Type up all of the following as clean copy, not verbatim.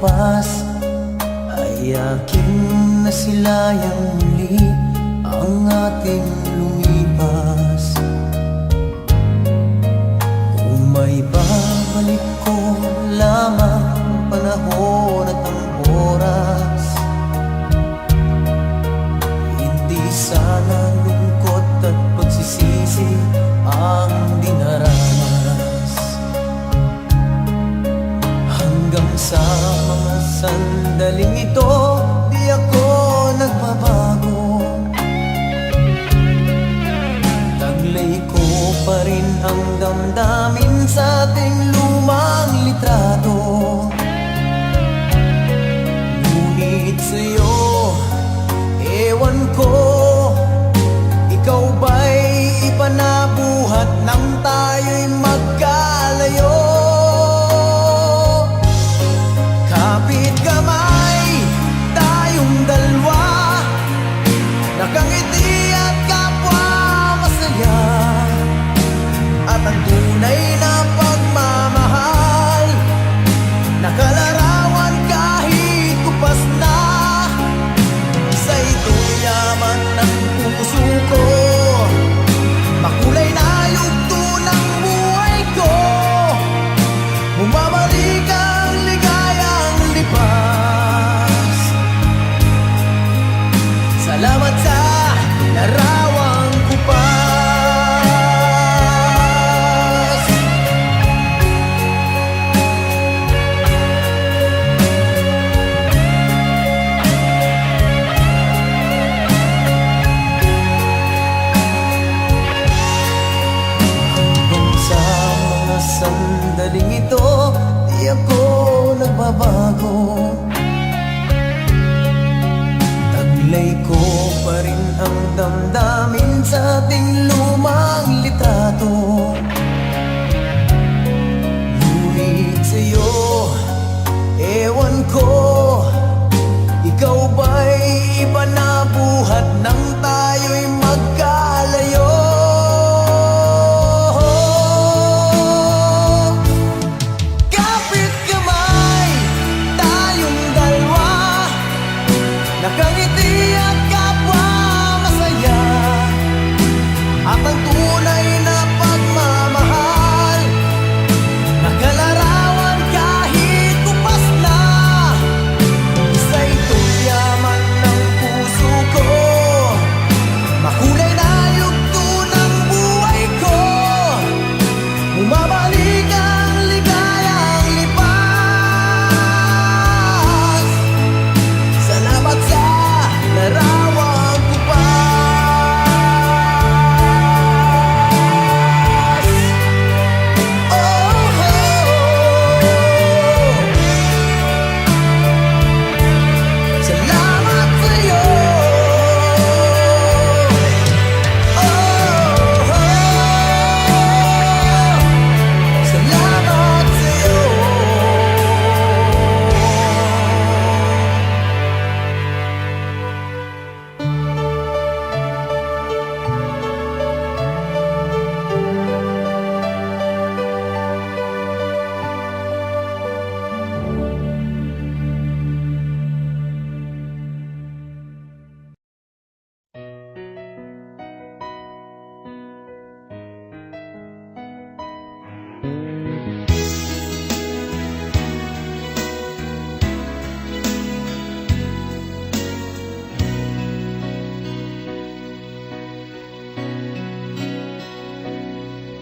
lipas ay aking nasilayang muli ang ating lumipas. Kung may babalik ko lamang panahon at ang oras, hindi sana lungkot at pagsisisi ang dinaranas. Hanggang sa mga sandaling ito, di ako nagbabago. Taglay ko pa rin ang damdamin sa ating lumang litrato. Ngunit sa'yo, ewan ko, ikaw ba'y iba na buhat nang tayo'y magkalayo? Kapit kamay, tayong dalawa, nakangiti at kapwa masaya. At ang tunay na pagmamahal, nakalarawan kahit kupas na. Isa ito'y yaman ng puso ko, makulay na yugto ng buhay ko. Bumabalik ang ligayang lipas. Salamat sa larawang kupas. Sandaling ito, di ako nagbabago. Taglay ko pa rin ang damdamin sa ating lumang litrato. Ngunit sa'yo, ewan ko, ikaw ba'y iba na buhat nang tayo'y magkalayo? Nakangiti at kapwa masaya. At ang tunay na pagmamahal, nakalarawan kahit kupas na. Isa ito'y yaman ng puso ko, makulay na yugto ng buhay ko. Bumabalik ang ligayang lipas. Salamat sa larawang kupas. Oh, salamat sa'yo. Oh, salamat sa'yo.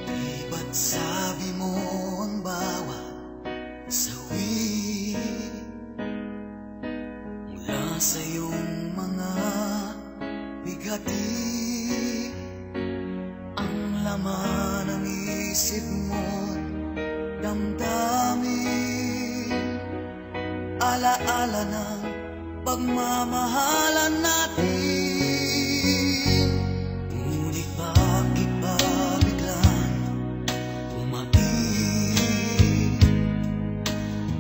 Di ba't sabi mo ang bawat sawi mula sa iyong mga bigati, ang laman ng isip mo't damdamin, alaala ng pagmamahalan natin. Ngunit bakit ba biglang tumating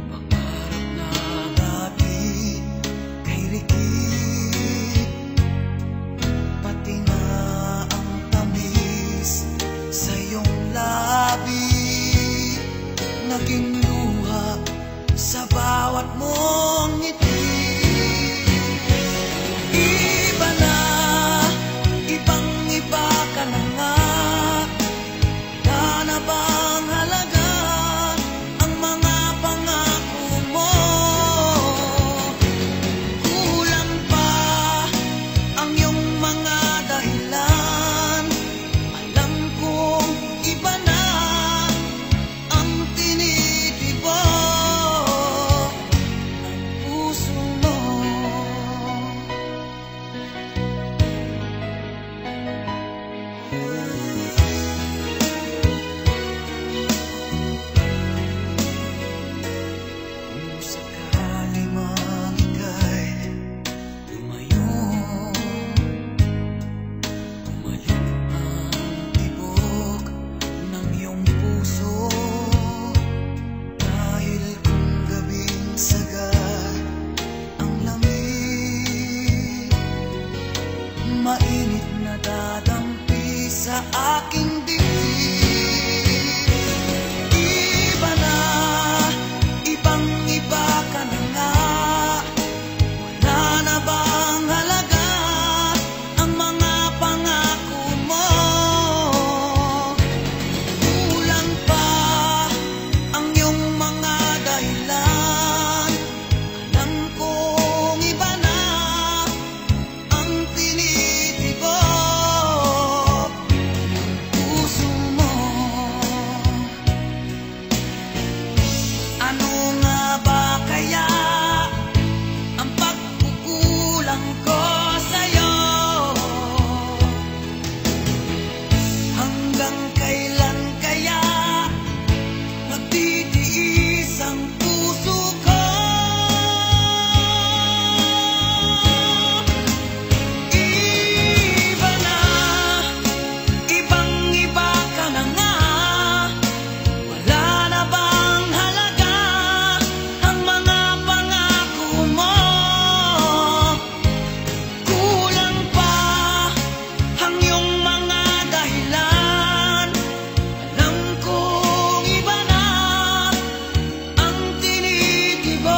pangarap na dati kay Rikit, pati na ang tamis sa iyong labi, naging luha sa bawat mo mainit na dadampi sa aking dibdib. Iba na, ibang-iba ka na nga. Wala na bang halaga ang mga pangako mo? Kulang pa ang iyong mga dahilan. Alam kong iba na ang tinitibok ng puso mo. Ano nga ba kaya ang pagkukulang ko sa'yo? Hanggang kailan kaya magtitiis ang puso ko? Iba na, ibang-iba ka na nga. Wala na bang halaga ang mga pangako mo? Kulang pa ang iyong mga dahilan. Alam kong iba na ang tinitibok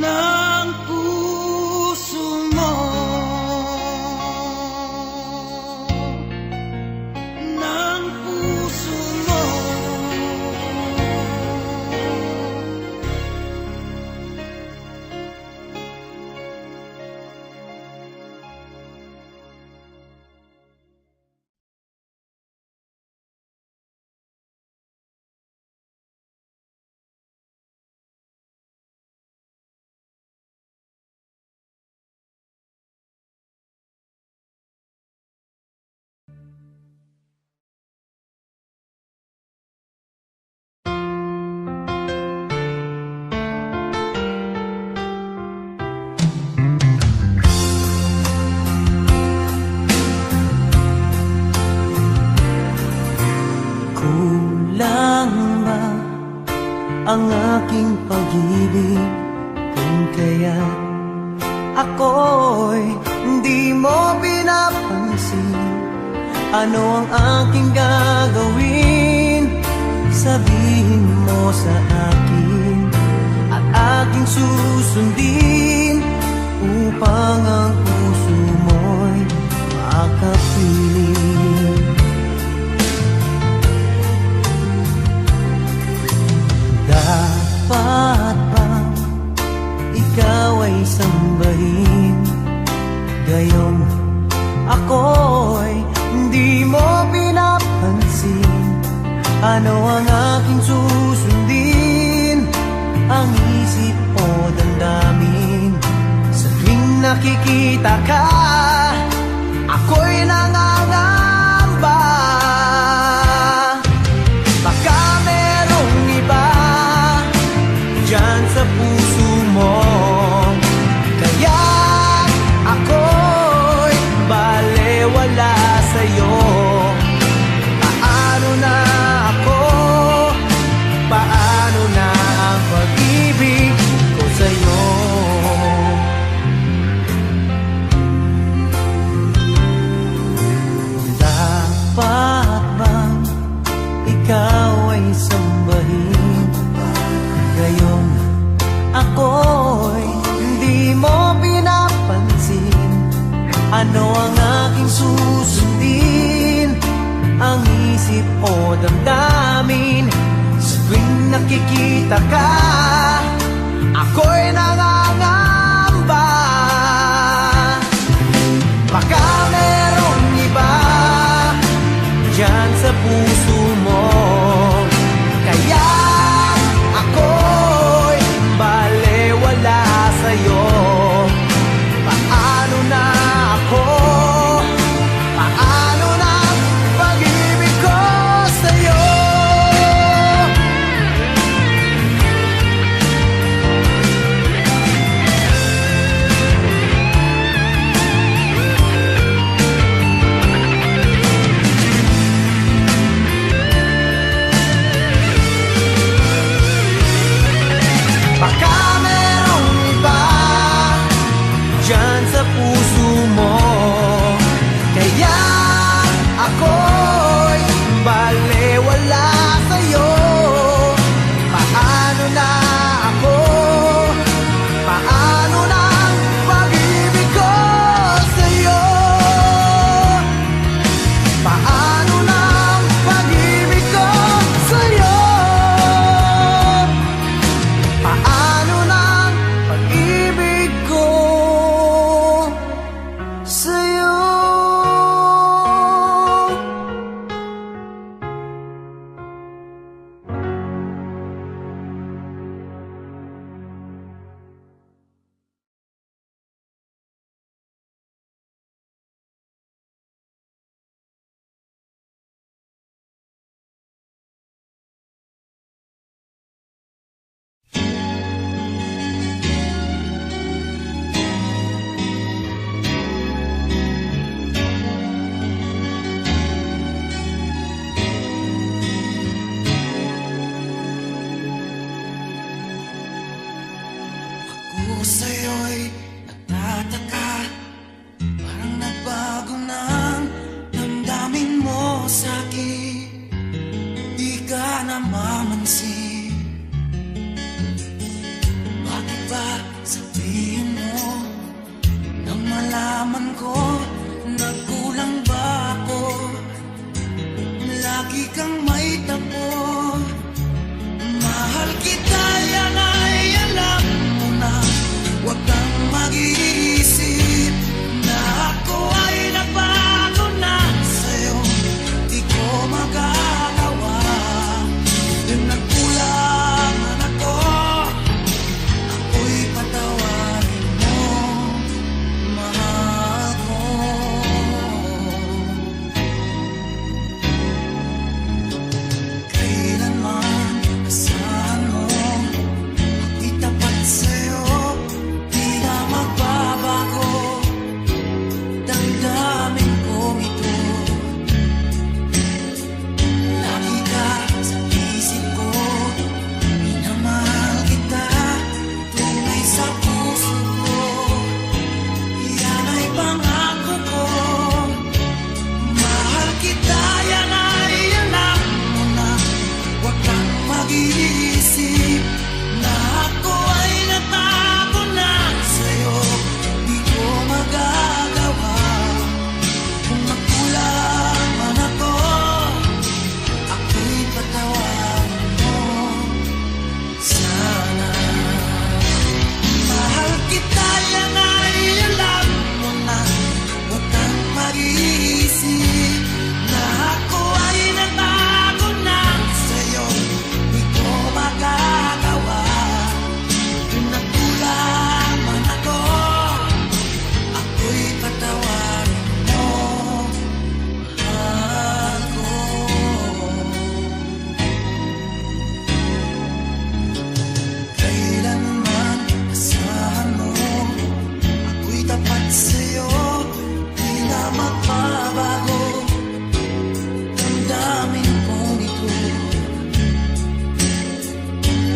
ng puso mo. Ng puso mo. Kulang ba ang aking pag-ibig kung kaya ako'y hindi mo pinapansin? Ano ang aking gagawin? Sabihin mo sa akin at aking susundin upang ang puso mo'y makapiling. Dapat bang ikaw ay sambahin? Gayong ako'y hindi mo pinapansin. Ano ang aking susundin? Ang isip o damdamin? Sa tuwing nakikita ka, ako'y nangangamba. Baka merong iba dyan sa puso mo, kaya ako'y balewala sa'yo. Paano na ako? Paano na ang pag-ibig ko sa'yo? Dapat bang ikaw ay sambahin? Gayong ako'y hindi mo pinapansin. Ano ang aking susundin? Ang isip o damdamin? Sa tuwing nakikita ka, ako'y nangangamba. Baka merong iba dyan sa puso mo, kaya ako'y balewala sa'yo. Paano na ako? Paano na ang pag-ibig ko sa'yo? sa'yo'y nagtataka, parang nagbago ng damdamin mo sa'kin, di ka namamansin. Bakit ba sabihin mo nang malaman ko nagkulang ba ako? Lagi kang may tapo, mahal kita, yan ay alam mo na. Huwag kang mag-iisip na ako ay nagbago na sa'yo, di ko magagawa. Yung nagkulang man ako, ako'y patawarin mo, mahal ko. Kailanman asahan mo, ako'y tapat sa'yo, di na magbabago. Damdamin kong ito, lagi ka sa isip ko, minamahal kita, tunay sa puso ko. Yan ay pangako ko, mahal kita, yan ay alam mo na. Huwag kang mag-iisip na ako ay nagbago na sa'yo, di ko magagawa. Kung nagkulang man ako, ako'y patawarin mo sana. Mahal kita, yan ay alam mo na. Huwag kang mag-iisip na ako ay nagbago na sa'yo, di ko magagawa. Kung nagkulang man ako, ako'y patawarin mo, mahal ko. Kailanman asahan mo, ako'y tapat sa'yo, di na magbabago. Damdamin kong ito,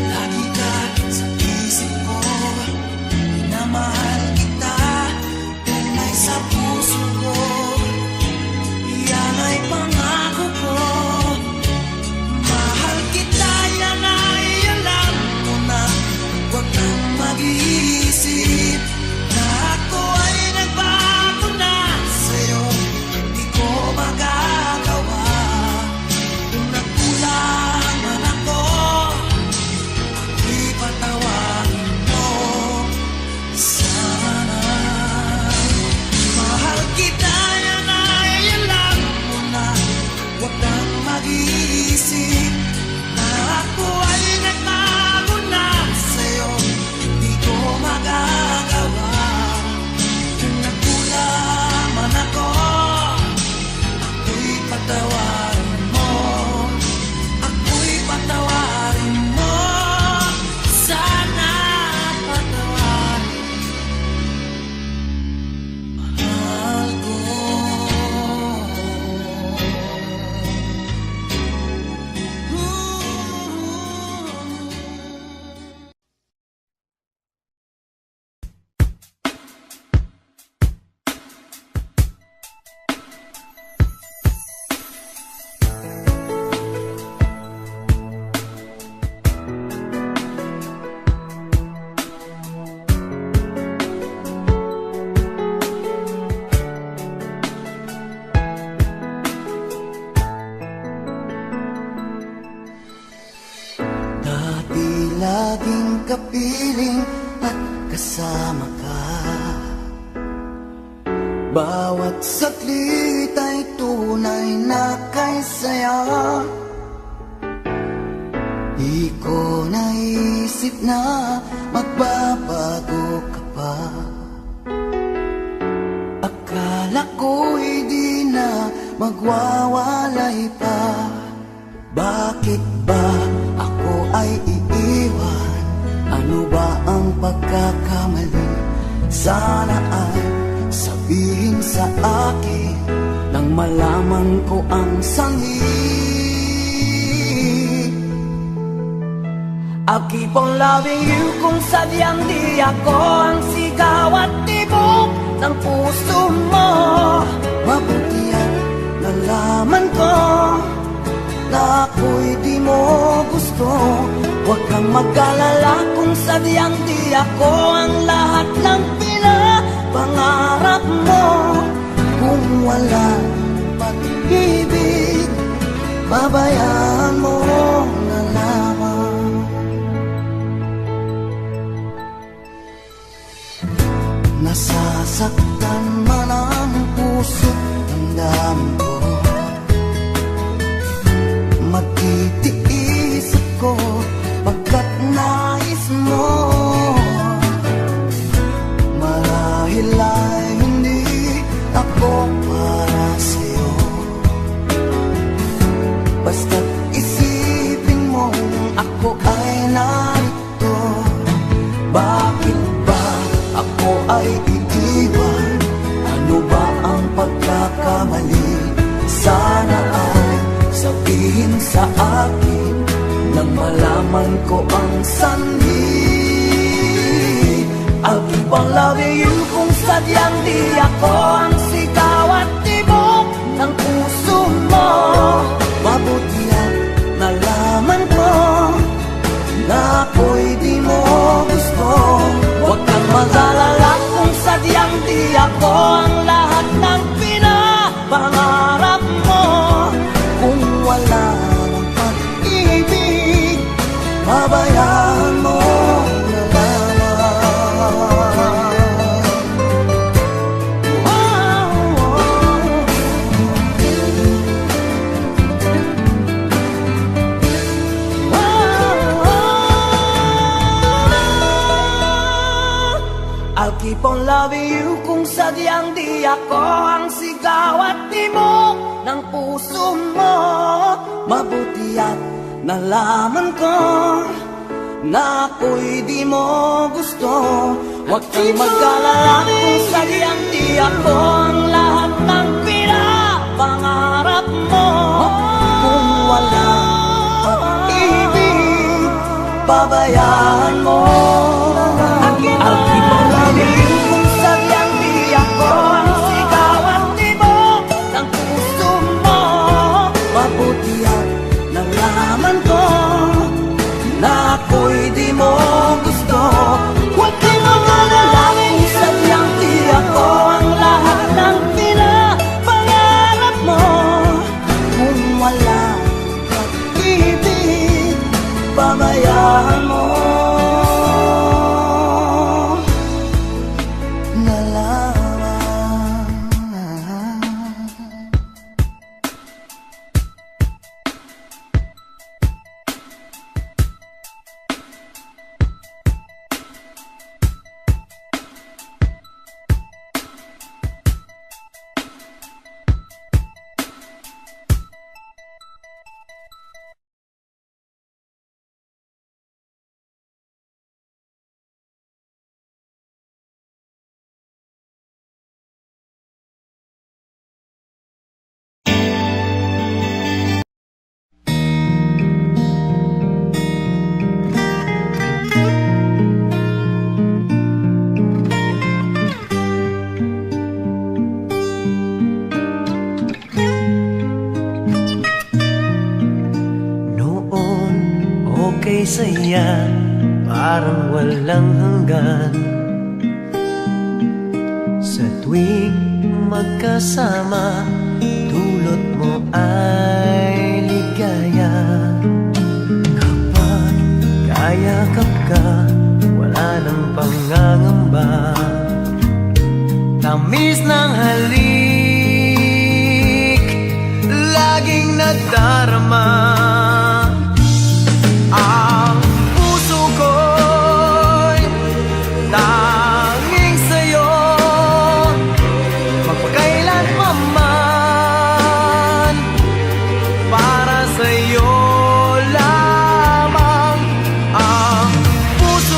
lagi ka sa isip ko, minamahal kita, tunay sa puso ko. Yan ay pangako ko, mahal kita, yan ay alam mo na. Huwag kang mag-iisip na ako ay nagbago na sa'yo, di ko magagawa. Kung nagkulang man ako, ako'y patawarin mo sana. Mahal kita, yan ay alam mo na. Huwag kang mag-iisip na ako ay nagbago na sa'yo, di ko magagawa. Kung nagkulang man ako, ako'y patawarin mo, ako'y patawarin mo sana. Patawarin, mahal ko. Dati laging kapiling at kasama ka, bawat saglit ay tunay na kay saya. Di ko naisip na magbabago ka pa, akala ko'y di na magwawalay pa. Bakit ba ako ay iiwan? Ano ba ang pagkakamali? Sana ay sabihin sa akin nang malaman ko ang sanhi. I'll keep on loving you kung sadyang di ako ang sigaw at tibok ng puso mo. Mabuti at nalaman ko na ako'y di mo gusto. Huwag kang mag-alala kung sadyang di ako ang lahat ng pinapangarap mo. Kung wala pag-ibig, babayaan mo na lamang. Nasasaktan man ang puso ng damdamin ko, magtitiis ako pagkat nais mo. Marahil ay hindi ako para sa'yo, basta't isipin mo ako ay narito. Bakit ba ako ay iiwan? Ano ba ang pagkakamali? Sana ay sabihin sa akin nang malaman ko ang sanhi. I'll keep on loving you kung sadyang di ako ang sigaw at tibok ng puso mo. Mabuti at nalaman ko na ako'y di mo gusto. Huwag kang mag-alala kung sadyang di ako ang lahat ng pinapangarap mo. Kung wala ng pag-ibig, babayaan mo na lamang. I'll keep on loving you kung sadyang di ako ang sigaw at tibok ng puso mo. Mabuti at nalaman ko na ako'y di mo gusto. Huwag kang mag-alala kung sadyang di ako ang lahat ng pinapangarap mo. Kung wala pag-ibig, babayaan mo. I'll keep on loving you kung sadyang di ako ang sigaw at tibok ng puso mo. Mabuti at nalaman ko na ako'y di mo gusto. Huwag kang mag-alala kung sadyang di ako ang lahat ng pinapangarap mo. Kung wala pag-ibig, babayaan mo na lamang. Okay saya, parang walang hanggan. Sa tuwing magkasama, dulot mo ay ligaya. Kapag kayakap ka, wala nang pangangamba. Tamis ng halik, laging nadarama. Ang puso ko'y tanging sa'yo, magpakailan pa man. Para sa'yo lamang ang puso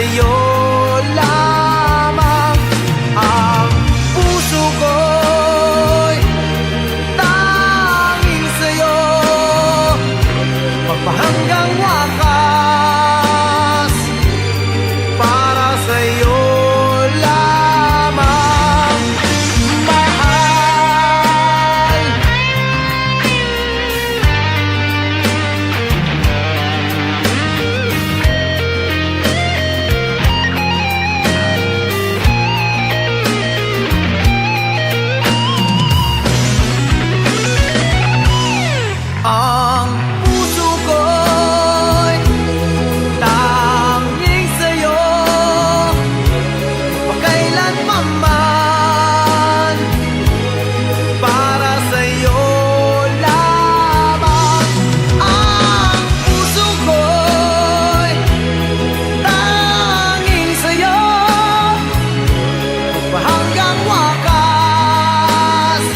sa'yo lamang. Ang puso ko'y tanging sa'yo, magpahanggang wakas, para sa'yo lamang, mahal. Ang puso ko'y tanging sa'yo, magkailan pa man, para sa'yo lamang. Ang puso ko'y tanging sa'yo, hanggang wakas,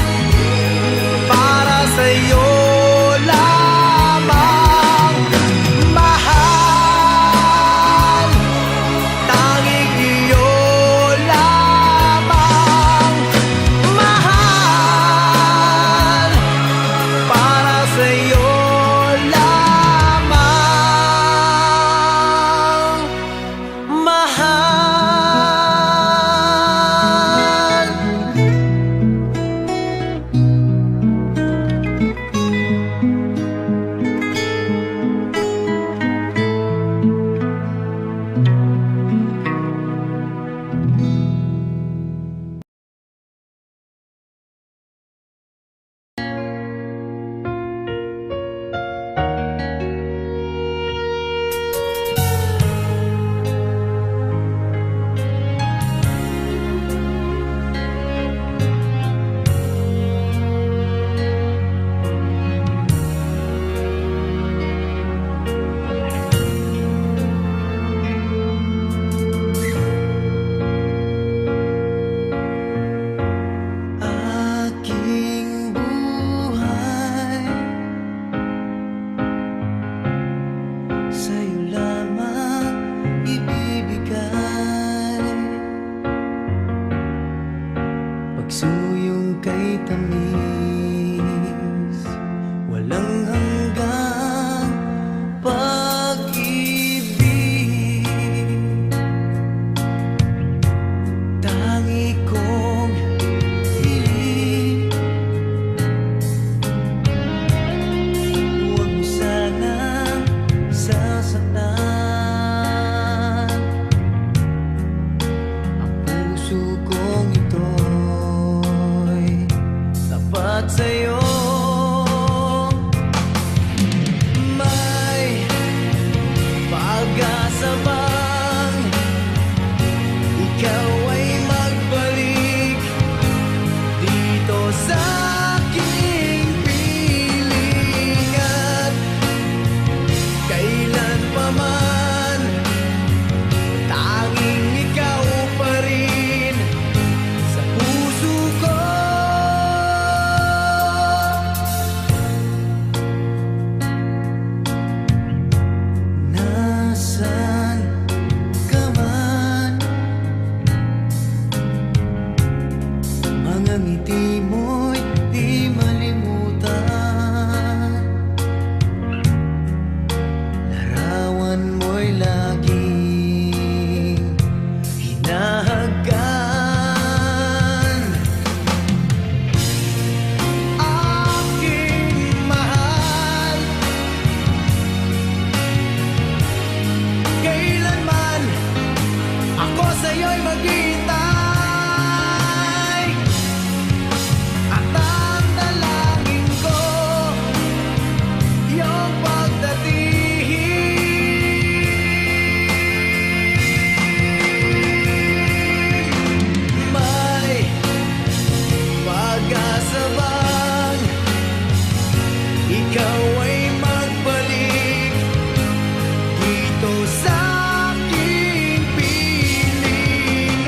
para sa'yo lamang, mahal. Tanging iyo lamang, mahal, para sa'yo lamang, mahal. Aking buhay, sa'yo lamang ibibigay. Pagsuyong kay tamis, walang hanggang pag-ibig. Tangi kong hiling, huwag mo sanang sasaktan ang puso kong ito'y tapat sa'yo. May pag-asa bang ikaw ay magbalik dito sa aking piling, at kailan pa man, tanging ikaw pa rin sa puso ko. Nasaan ka man, mga ngiti mo'y di malimutan, larawan mo'y laging hinahagan. Aking mahal, kailanman ako sa'yo'y maghihintay, at ang dalangin ko, iyong pagdating. May pag-asa bang ikaw ay magbalik dito sa aking piling,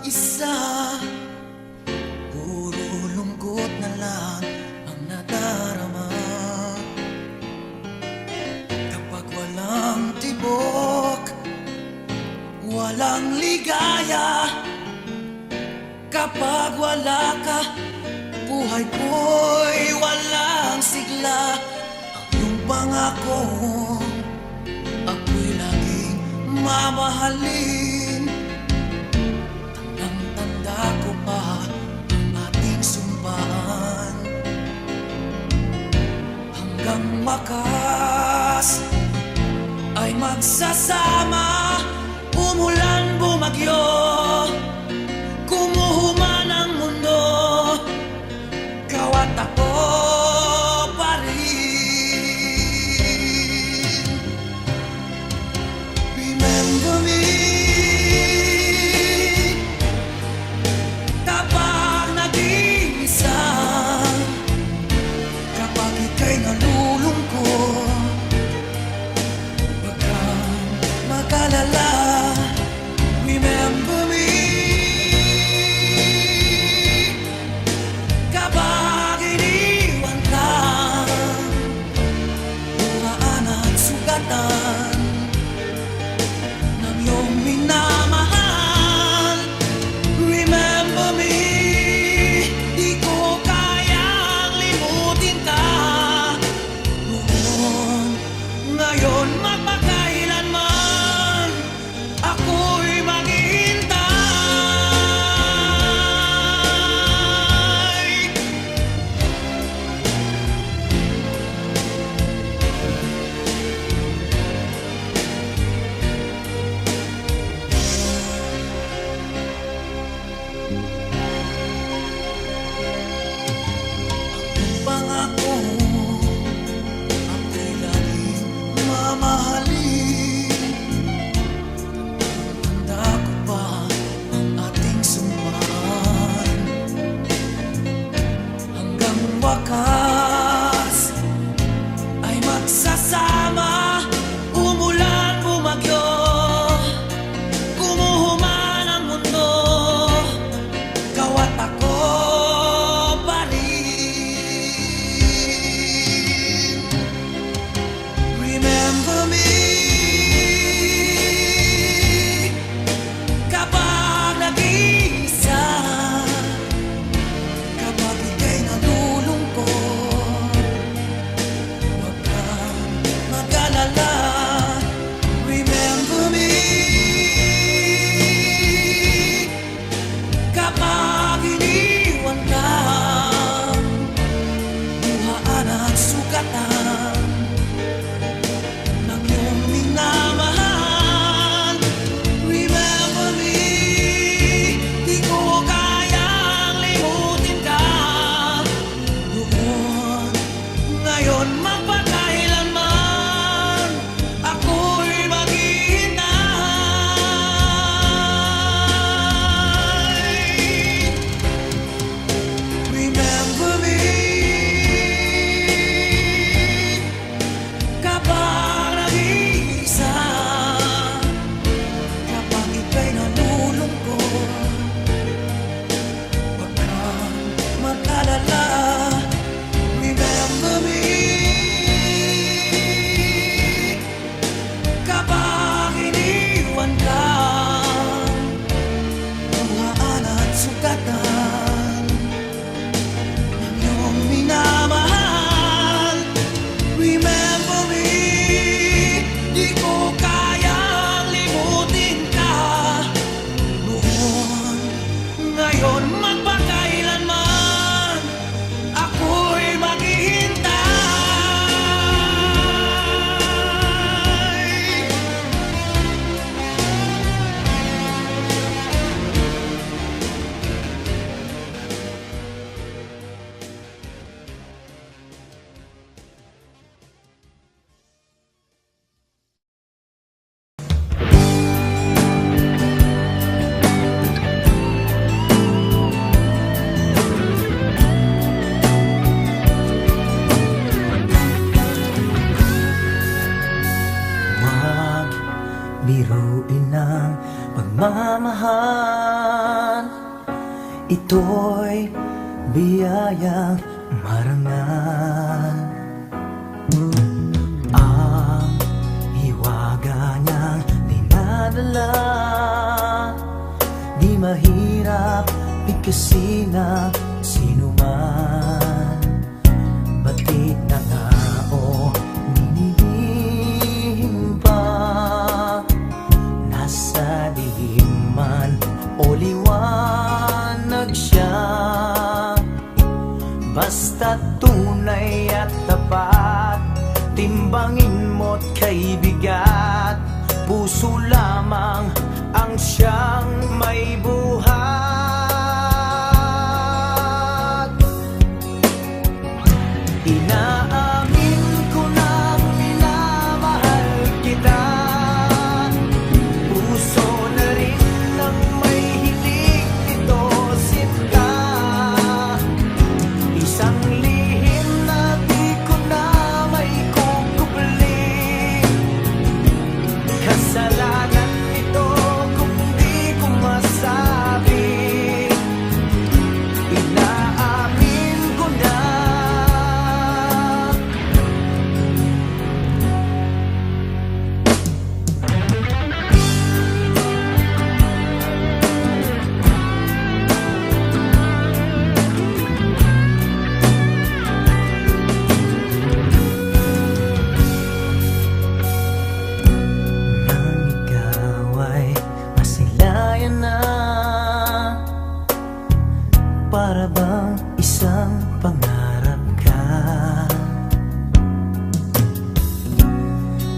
mag-isa, puro lungkot na lang ang nadarama. Kapag walang tibok, walang ligaya. Kapag wala ka, buhay ko'y walang sigla. Ang iyong pangako, ako'y laging mamahalin. Tandang-tanda ko pa ang ating sumpaan. Hanggang wakas ay magsasama. Umulan, bumagyo, kumuhuman ang mundo, ikaw at ako pa rin. Remember me kapag nag-iisa, kapag ika'y nalulungkot, huwag kang mag-alala. Remember me kapag iniwan ka, muraan at sugatan ng iyong minamahal. Remember me, di ko kayang limutin ka noon, ngayon, magpakailanman ako'y maghihintay. Ang pangako, ako'y laging mamahalin. Tanda ko pa ang ating sumpaan. Hanggang wakas ay magsasama. Umulan, bumagyo, kumuhuman ang mundo, ikaw at ako pa rin. Remember me kapag nag-iisa, kapag ika'y nalulungkot, huwag kang ito'y biyayang marangal. Ang hiwaga niyang dinadala, di mahirap bigkasin ng sinuman. Batid na tao ninilihim pa, nasa dilim man o liwanag siya. Basta tunay at tapat, timbangin mo't kay bigat, puso lamang ang siyang may buhat. Inaamin ko nang minamahal kita, puso na rin ang may hilig nito sinta. Isang lihim na di ko na may kukupli, kasalanan nito kung di ko masabi. Inaamin ko na. Nang ikaw ay masilayan na, para bang isang pangarap ka,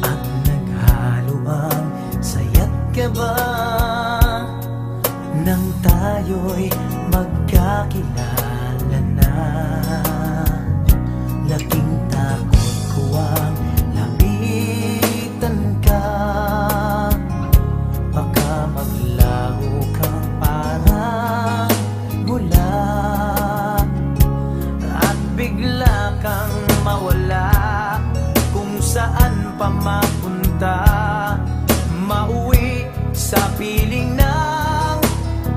at naghalo ang saya't kaba nang tayo'y magkakilala na. Laking takot ko ang lapitan ka, baka maglaho kang parang bula, at bigla kang mawala kung saan pa mapunta, mauwi sa piling ng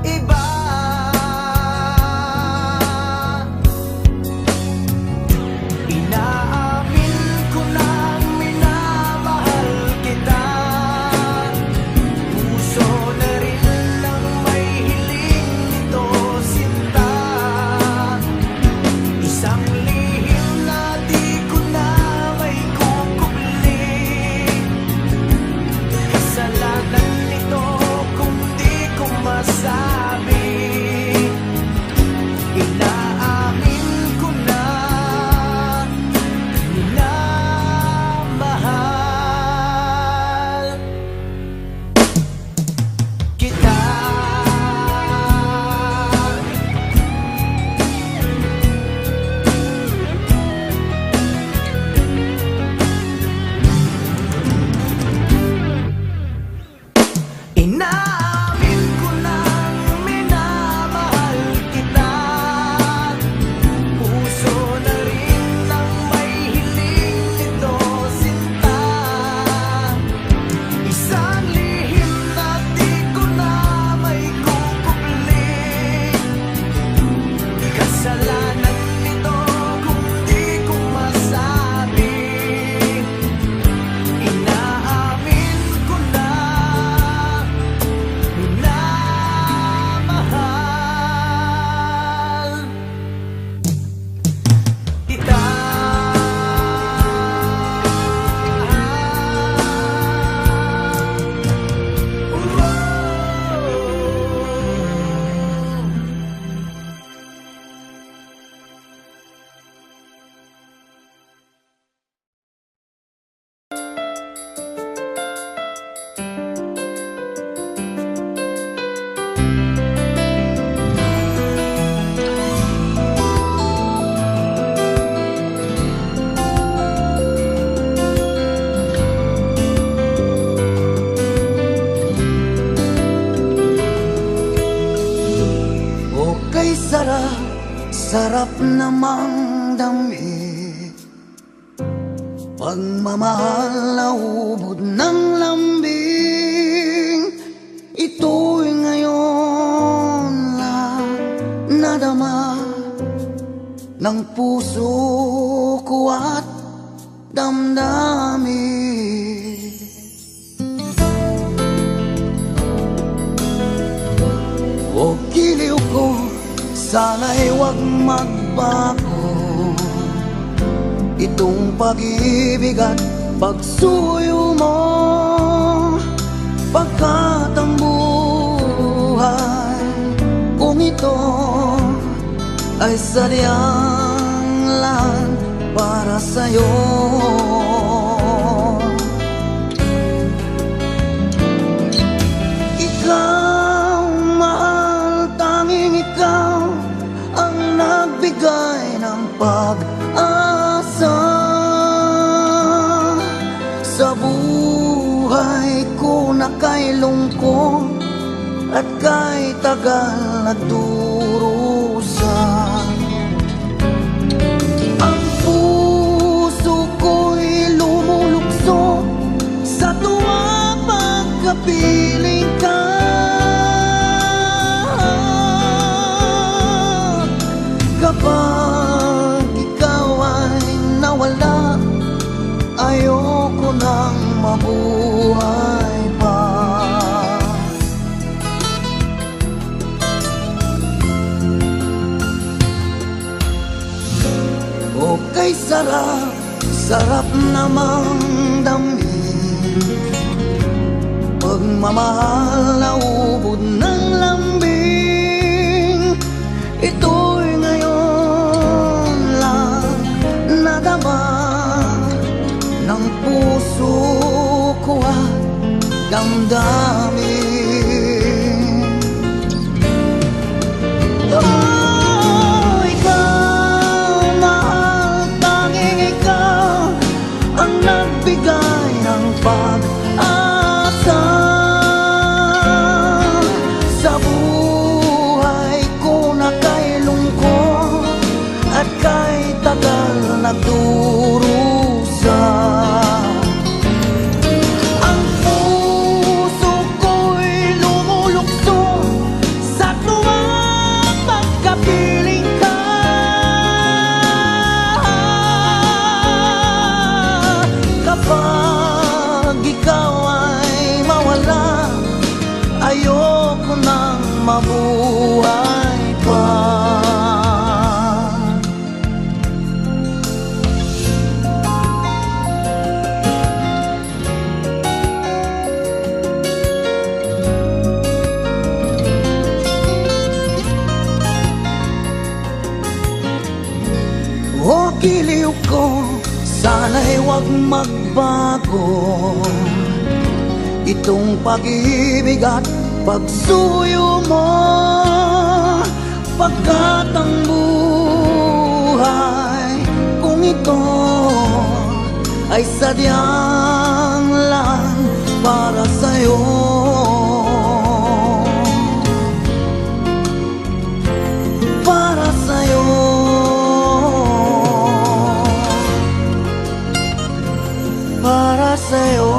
iba. Inaamin ko nang minamahal kita, puso na rin ang may hiling nito sinta. Isang lihim na di ko na may kukupli, kasalanan nito kung di ko masabi. Inaamin ko na minamahal kita. Inaamin ko nang minamahal kita, puso na rin ang may hiling nito sinta. Isang lihim na di ko na may kukupli, kasalanan nito kung di ko masabi. Inaamin ko na minamahal kita. Okay, sarap namang dami, pagmamahal na ubod ng lambing. Ito'y ngayon lang ng puso ko at damdamin. O giliw ko, sana'y huwag magbago itong pag-ibig at pagsuyo mo, pagkat ang buhay kung ito ay sadyang lang para sa'yo. Ikaw, mahal, tanging ikaw ang nagbigay ng pag-asa sa buhay ko na kay lungkot at kay tagal nagdurusa. Ang puso ko'y lumulukso sa tuwa pagkapiling ka. Kapag ikaw ay nawala, ayoko nang mabuhay pa. Okay, sarap, sarap namang damhin pagmamahal na ubod ng lambing. Ito'y ngayon lang nadama ng puso ko at damdamin. Oh, ikaw, mahal, tanging ikaw ang nagbigay ng pag-asa sa buhay ko na kay lungkot at kay tagal nagdurusa. Ang puso ko'y lumulukso sa tuwang pagkapiling ka. Kapag ikaw ay mawala, ayoko nang mabuhay pa. O giliw ko, sana'y huwag magbago itong pag-ibig at pagsuyo mo, pagkat ang buhay kung ito ay sadyang lang para sa'yo. Para sa'yo, para sa'yo.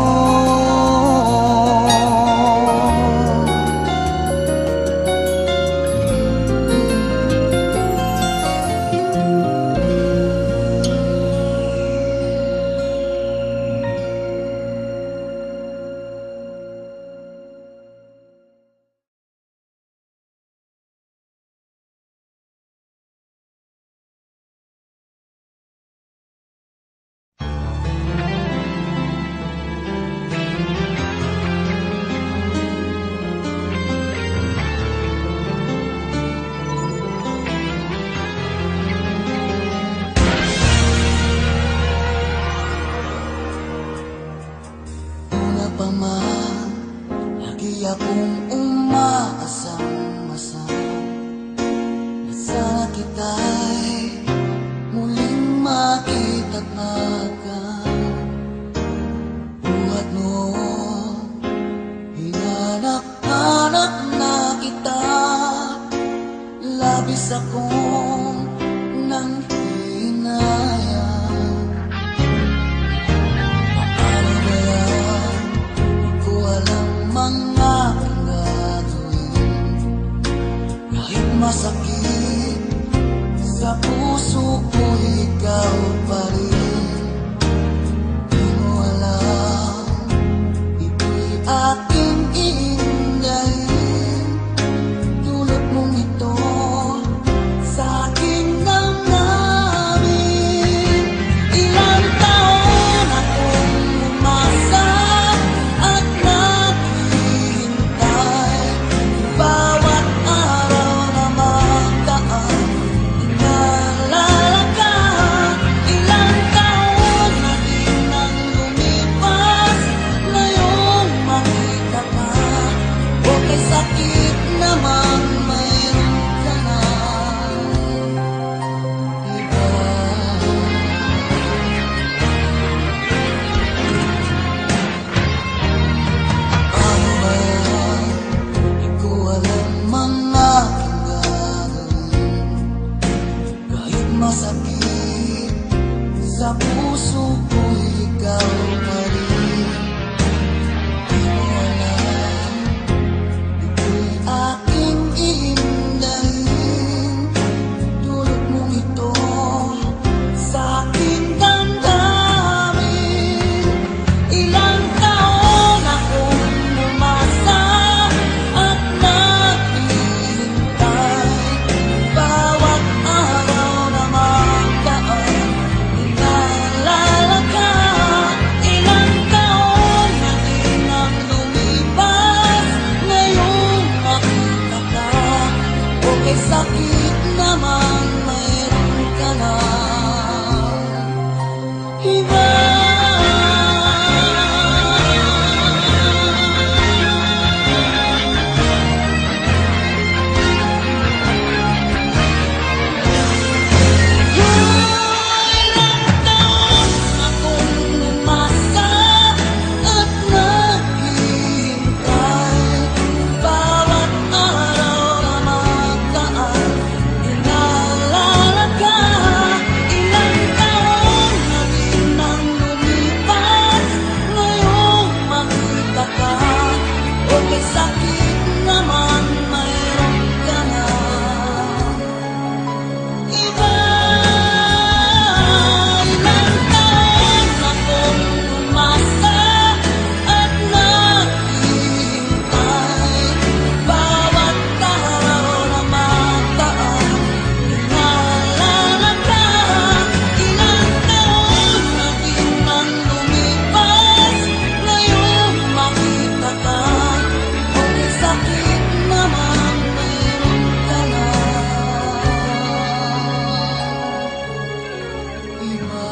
sakit sa puso ko'y ikaw pa rin. Di mo alam, ito'y aking iindahin. Dulot mong ito sa aking damdamin. Ilang taon akong umasa at naghihintay. Bawat araw na magdaan, inaalala ka. Ilang taon na din ang lumipas, ngayong makita ka. Okay, sakit naman, mayroon ka na iba. Ilang taon akong umasa at naghihintay. Bawat araw na magdaan, inaalala ka. Ilang taon na din ang lumipas, ngayong makita ka. Okay, sakit naman, mayroon ka na iba. Ilang taon akong umasa at naghihintay. Bawat araw na magdaan, inaalala ka. Ilang taon na din ang lumipas, ngayong makita ka. Okay, sakit naman, mayroon ka na iba.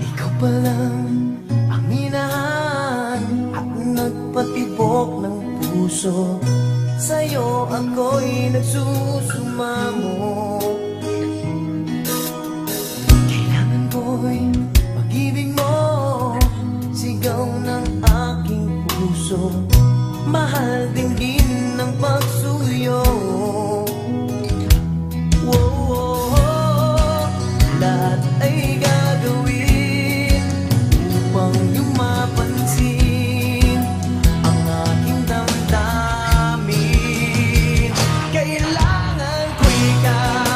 Ikaw pa lang ang minahan at nagpatibok ng puso. Sa'yo ako'y nagsusumamo. Kailangan ko'y pag-ibig mo, sigaw ng aking puso. Mahal din ng pagsuyo. Lahat ay gagawin upang iyong mapansin ang aking damdamin. Kailangan ko ikaw.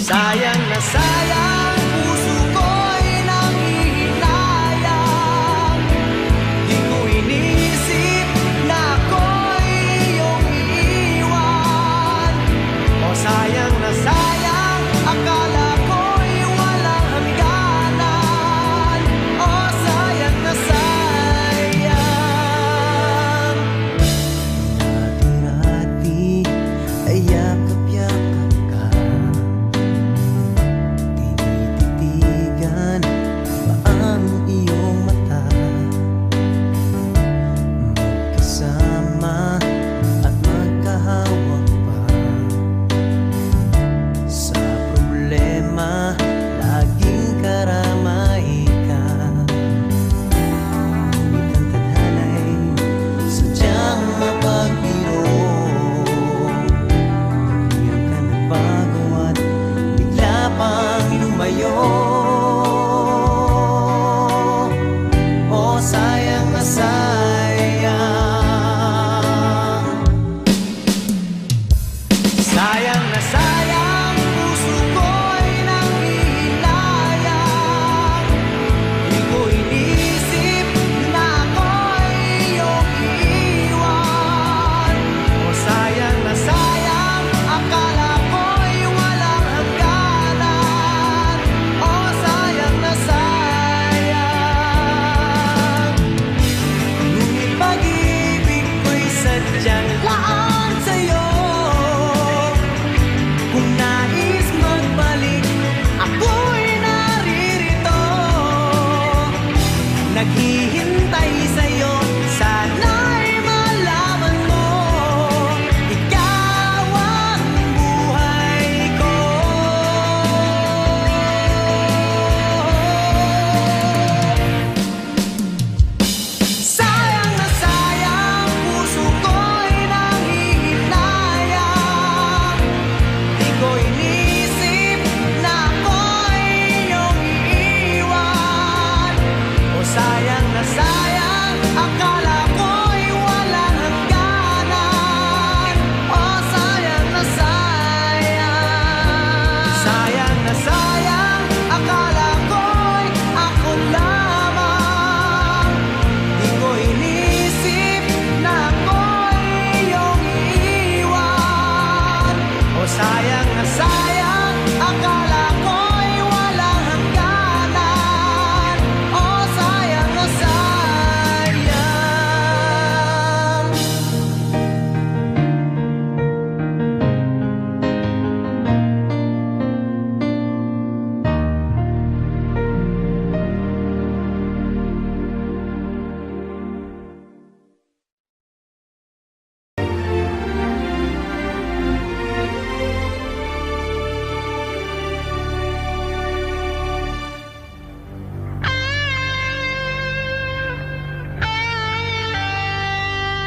Sayang na sayang, puso ko'y nangihinayang. Di ko inisip na ako'y iyong iiwan. O sayang na sayang, akala ko'y walang hangganan. O sayang na sayang. Hati-hati ay yakap-yakap ka. Tinititigan pa ang iyong mata. Magkasama at magkahawak pa. Sa problema, laging karamay ka. Ngunit ang tadhana'y sadyang mapagbiro. Bigyan ka ng bago at bigla pang lumayo. O sayang na sayang. Sayang na sayang, puso ko'y nangihinayang. Di ko inisip na ako'y iyong iiwan. O sayang na sayang, akala ko'y walang hangganan. O sayang na sayang. Ngunit pag-ibig ko'y sadyang laan sa'yo. Kung nais magbalik, ako'y naririto. Naghihintay sa'yo, sana'y malaman mo. Ikaw ang buhay ko. Sayang na sayang, puso ko'y nangihinayang. Di ko inisip na ako'y iyong iiwan. O sayang na sayang, akala ko'y walang hangganan. O sayang na sayang. Sayang na sayang, akala ko'y ako lamang. Di ko inisip na ako'y iyong iiwan. O sayang na sayang, akala ko'y walang hangganan. O sayang na sayang.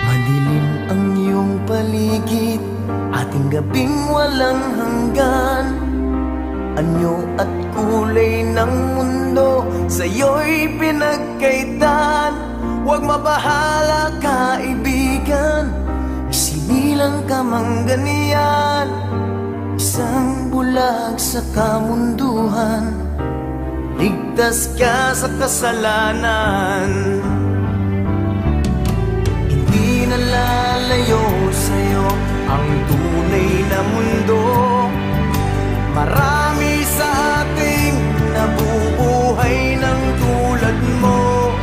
Madilim ang iyong paligid, ating gabing walang hanggan. Anyo at kulay ng mundo sa'yo'y pinagkaitan. Huwag mabahala kaibigan, isinilang ka mang ganiyan. Isang bulag sa kamunduhan, ligtas ka sa kasalanan. Hindi nalalayo sa'yo ang tunay na mundo. Marami sa ating nabubuhay ng tulad mo.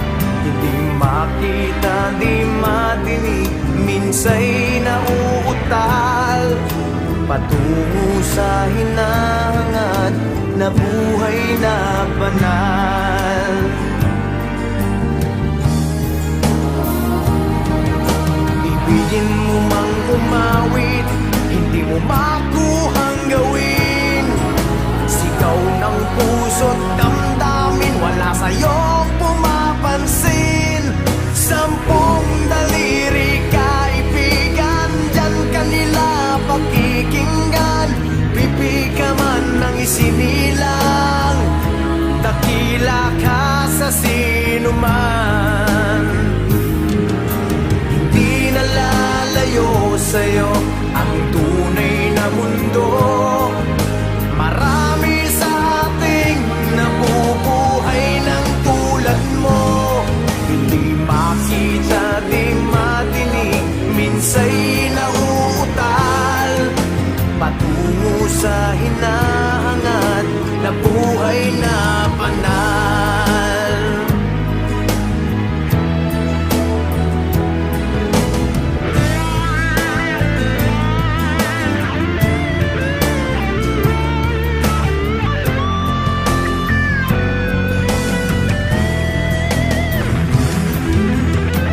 Hindi makita, di madinig, minsa'y nauutal patungo sa hinahangad na buhay na banal. Ibigin mo mang umawit, hindi mo makuhang gawin. Sigaw ng puso't damdamin, wala sa'yong pumapansin. Sampung daliri kaibigan, dyan kanila pakikinggan. Pipi ka man ng isinilang, dakila ka sa sinuman. Hindi nalalayo sa'yo ang tunay na mundo. Marami buhay na banal.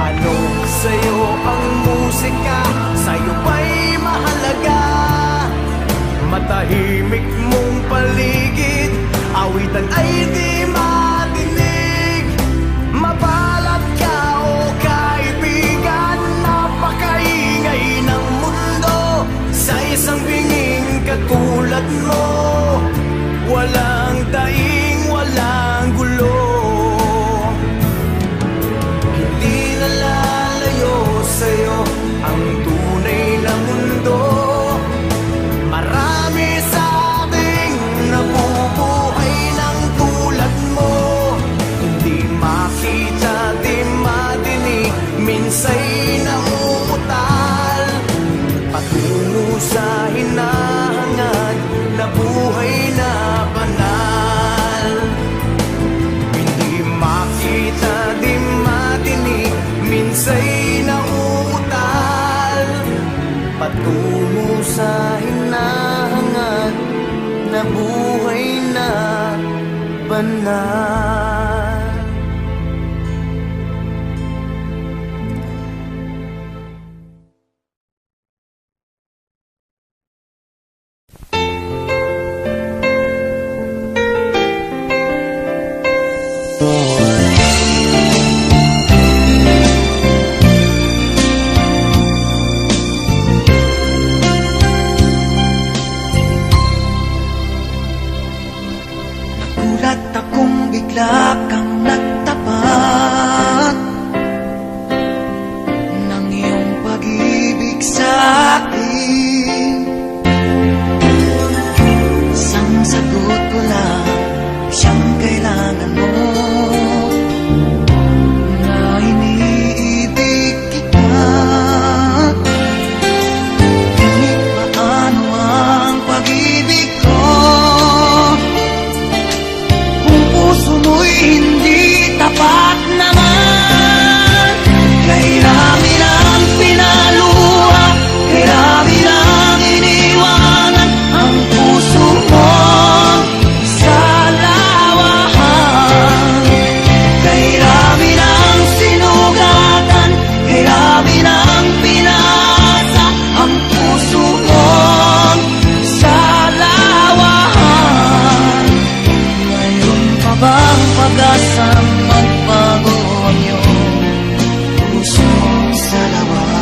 Ano sa'yo ang musika? Sa'yo ba'y mahalaga? Matahimik mong paligid, awitan ay di matinig. Mabalat ka o kaibigan, napakaingay ng mundo. Sa isang binging katulad mo, walang daing, walang gulo. Hindi nalalayo sa'yo ang tunay na mundo. Marami sa ating nabubuhay ng tulad mo. Hindi makita, di madinig, minsa'y nauutal. Patungo sa hinahangad na buhay na banal. Hindi makita, di madinig, minsa'y nauutal. Patungo sa hinahangad na buhay na banal. Nagulat akong bigla kang nagtapat ng iyong pag-ibig sa akin. Isang sagot ko lang, siyang kailangan mo, na iniibig kita. Ngunit paano ang pag-ibig ko kung puso mo'y hindi tapat naman? Kay rami ng pinaluha, kay rami ng iniwanan ang puso mo sa lawahan. Kay rami ng sinugatan, kay rami ng pinasa ang puso mo sa lawahan. Mayroon pa bang pag-asang magbago ang iyong puso sa lawan?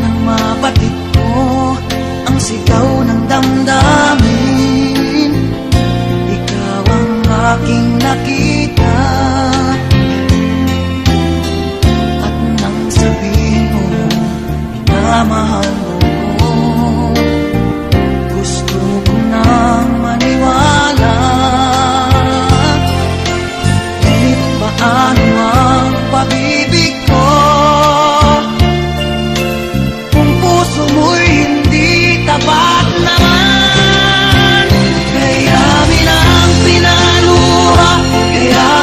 Nang mabatid ko ang sigaw ng damdamin, ikaw ang aking nakita. At nang sabihin mo, minamahal mo ko, gusto ko nang maniwala. Ngunit paano ang pag-ibig ko kung puso mo'y hindi tapat naman? Kay rami ng pinaluha, kay rami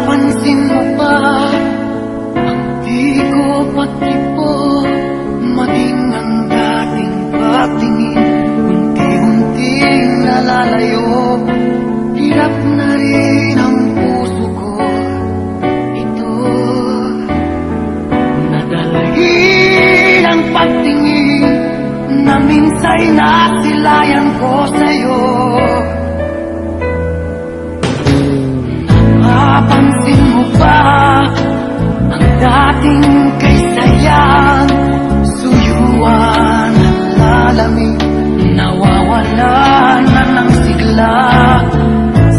Napapansin mo ba ang di ko pagtipo, maging ang dating pagtingin unti-unting nalalayo. Hirap na rin ang puso ko ito, nadalhin ang pagtingin na minsa'y nasilayan ko sa'yo. Napapansin mo ba ang dating kay sayang suyuan at lalamig, nawawalan na ng sigla.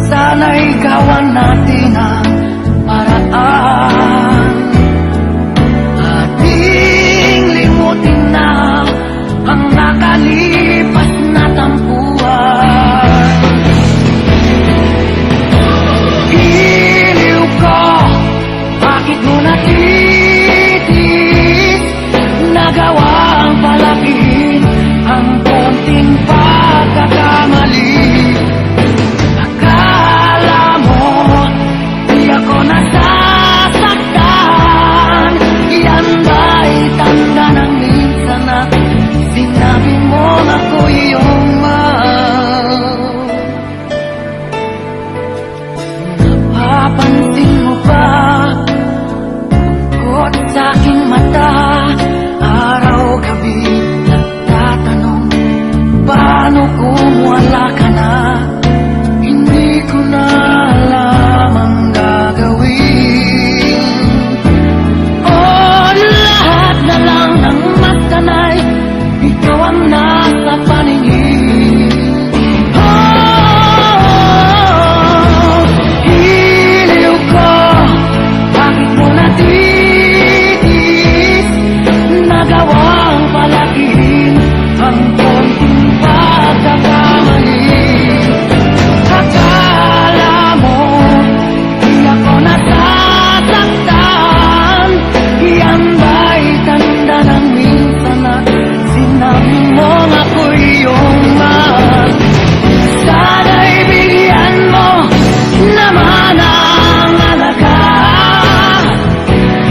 Sana'y gawan natin ang paraan, ating limutin na ang nakalipas na tampuan. Iliw ko, bakit mo natitis? Nagawang palakihin ang konting pagkakamali. Akala mo di ako nasasaktan, yan ba'y tanda ng minsan na sinabi mo ako'y iyong mahal? Napapansin mo ba bukod sa aking mata, araw-gabi nagtatanong, paano kung wala ka na? Hindi ko na alam ang gagawin. Oh, lahat na lang ng matanay, ikaw ang nasa paningin. Oh, iliw ko, bakit mo natitis? Nagawang palakihin ang konting pagkakamali. Akala mo di ako nasasaktan, yan ba'y tanda ng minsan na sinabi mo ako'y iyong mahal? Sana'y bigyan mo naman ang alaga.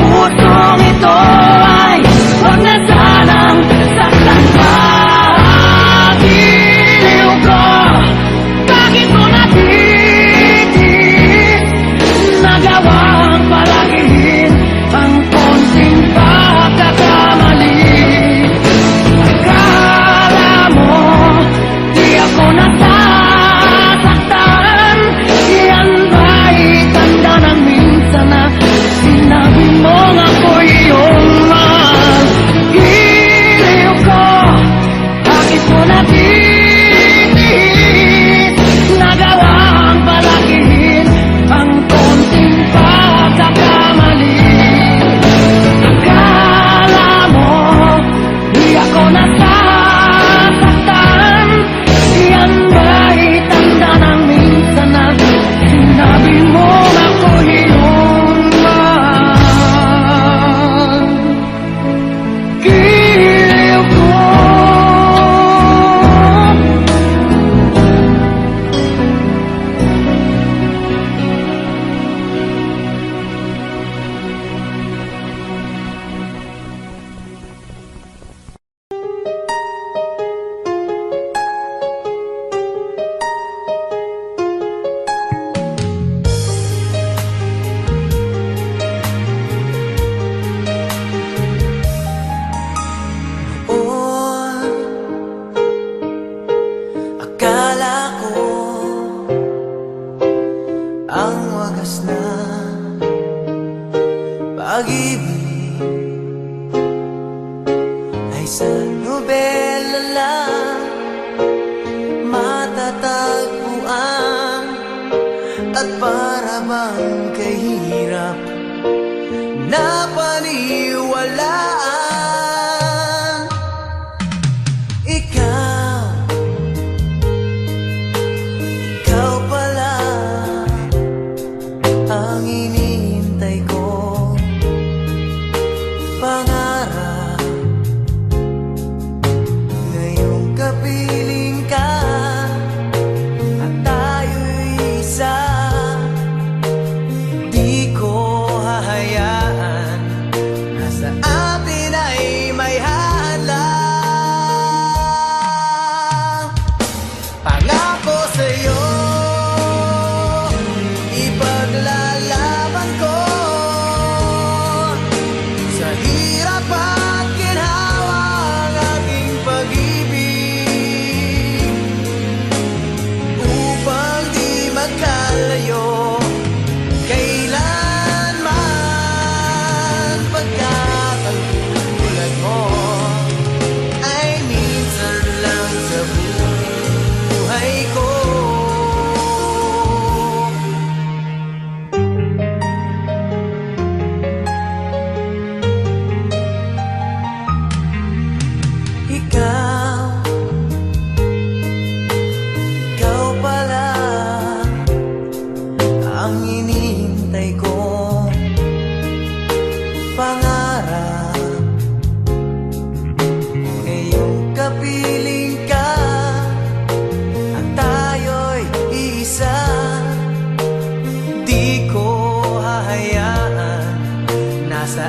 Pusong ito ay huwag na sanang saktan pa. Iliw ko, bakit mo natitis? Nagawang palakihin ang konting pagkakamali. Akala mo di ako nasasaktan, yan ba'y tanda ng minsan na sinabi mo ako'y iyong mahal? Iliw ko, bakit mo natitis? Nagawang palakihin ang konting pagkakamali. Akala mo di ako nasasaktan, yan ba'y tanda ng minsan na sinabi mo ako'y iyong mahal? Iliw ko. Akala ko ang wagas na pag-ibig ay sa nobela lang matatagpuan, at para bang kahirap na paniwalaan. Ikaw pala ang hinihintay ko, pangarap. Ngayong kapiling ka at tayo'y isa, di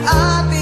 ating